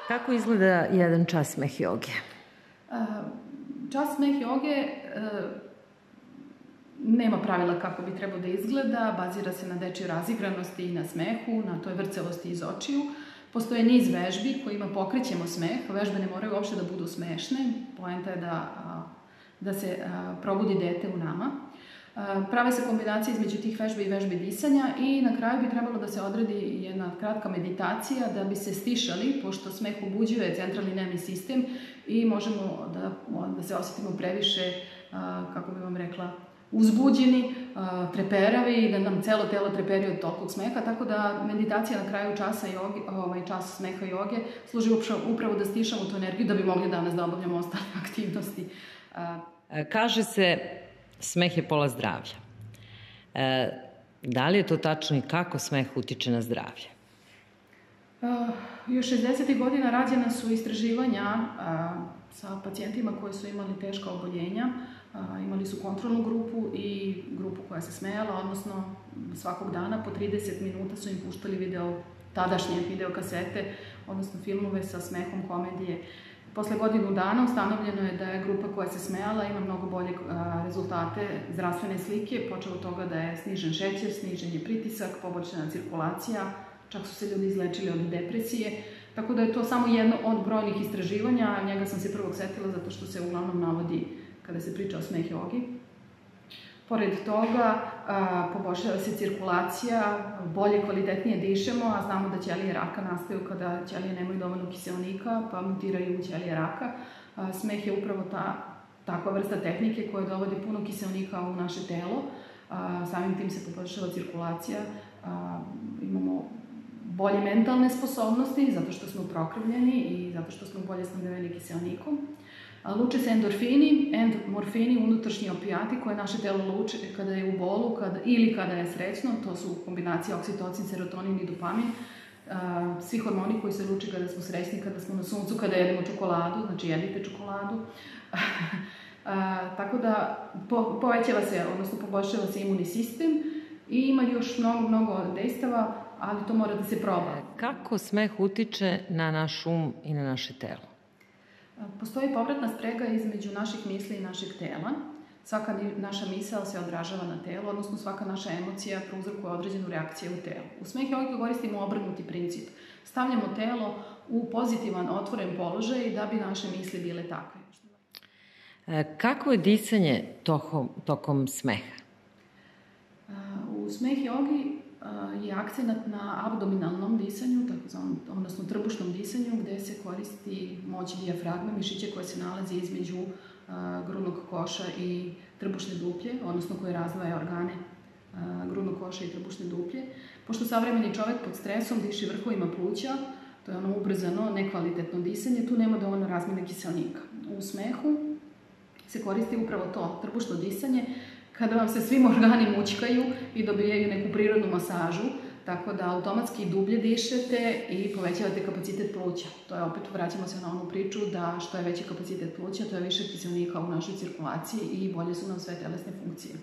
Kako izgleda jedan čas smeh joge? Čas smeh joge nema pravila kako bi trebao da izgleda, bazira se na dečjoj razigranosti i na smehu, na toj vrcelosti iz očiju. Postoje niz vežbi kojima pokrećemo smeh, vežbe ne moraju uopšte da budu smešne, poenta je da se probudi dete u nama. Prave se kombinacije između tih vežbi i vežbi disanja i na kraju bi trebalo da se odredi jedna kratka meditacija da bi se stišali, pošto smeh ubuđuje centralni nervni sistem i možemo da se osetimo previše, kako bih vam rekla, uzbuđeni, treperavi, da nam celo telo treperi od tolikog smeha, tako da meditacija na kraju časa smeha joge služi upravo da stišamo tu energiju da bi mogli danas da obavljamo ostale aktivnosti. Kaže se, smeh je pola zdravlja. Da li je to tačno i kako smeh utiče na zdravlje? Još 60. godina rađena su istraživanja sa pacijentima koji su imali teška oboljenja. Imali su kontrolnu grupu i grupu koja se smejala, odnosno svakog dana po 30 minuta su im puštali tadašnje videokasete, odnosno filmove sa smehom, komedije. Posle godinu dana ustanovljeno je da je grupa koja se smejala ima mnogo bolje rezultate zdravstvene slike, počeo od toga da je snižen šećer, snižen je pritisak, poboljšana cirkulacija, čak su se ljudi izlečili od depresije, tako da je to samo jedno od brojnih istraživanja. Njega sam se prvog setila zato što se uglavnom navodi kada se priča o smeh jogi. Pored toga, poboljšava se cirkulacija, bolje, kvalitetnije dišemo, a znamo da ćelije raka nastaju kada ćelije nemaju dovoljno kiseonika, pa mutiraju u ćelije raka. Smeh je upravo takva vrsta tehnike koja dovodi puno kiseonika u naše telo. Samim tim se poboljšava cirkulacija, imamo bolje mentalne sposobnosti, zato što smo prokrvljeni i zato što smo bolje snabdeveni kiseonikom. Luče se endorfini, morfini, unutrašnji opijati koje naše telo luče kada je u bolu ili kada je srećno. To su kombinacije oksitocin, serotonin i dopamin. Svi hormoni koji se luče kada smo srećni, kada smo na suncu, kada jedemo čokoladu, znači jedite čokoladu. Tako da povećava se, odnosno poboljšava se imunni sistem i ima još mnogo dejstava, ali to mora da se proba. Kako smeh utiče na naš um i na naše telo? Postoji povratna sprega između naših misli i našeg tela. Svaka naša misao se odražava na telo, odnosno svaka naša emocija prouzrokuje određenu reakciju u telu. U smeh jogi koristimo obrnuti princip. Stavljamo telo u pozitivan, otvoren položaj da bi naše misli bile takve. Kako je disanje tokom smeha? U smeh jogi je akcenat na abdominalnom disanju, odnosno trbušnom disanju, gde se koristi moć dijafragme, mišiće koje se nalazi između grudnog koša i trbušne duplje, odnosno koje razdvaja organe grudnog koša i trbušne duplje. Pošto savremeni čovek pod stresom diše vrhovima pluća, to je ono ubrzano, nekvalitetno disanje, tu nema dovoljno razmjene kiseonika. U smehu se koristi upravo to, trbušno disanje, kada vam se svim organi mućkaju i dobijaju neku prirodnu masažu, tako da automatski dublje dišete i povećavate kapacitet pluća. To je opet, vraćamo se na onu priču da što je veći kapacitet pluća, to je više kiseonika u našoj cirkulaciji i bolje su nam sve telesne funkcije.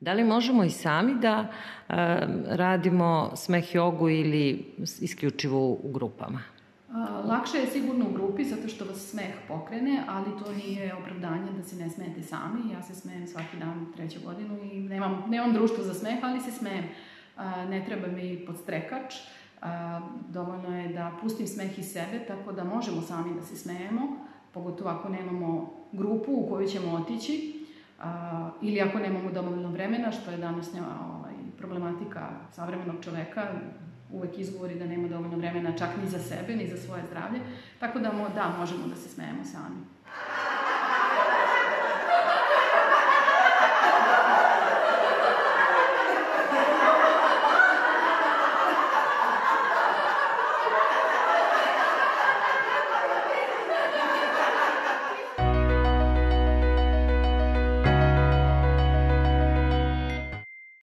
Da li možemo i sami da radimo smeh jogu ili isključivo u grupama? Lakše je sigurno u grupi, zato što vas smeh pokrene, ali to nije opravdanje da se ne smejete sami. Ja se smejem svaki dan 3. godinu i nemam društvo za smeh, ali se smejem. Ne treba mi podstrekač, dovoljno je da pustim smeh iz sebe, tako da možemo sami da se smejemo, pogotovo ako nemamo grupu u koju ćemo otići, ili ako nemamo dovoljno vremena, što je današnja problematika savremenog čoveka, uvek izgovori da nema dovoljno vremena čak ni za sebe, ni za svoje zdravlje. Tako da, možemo da se smejemo sami.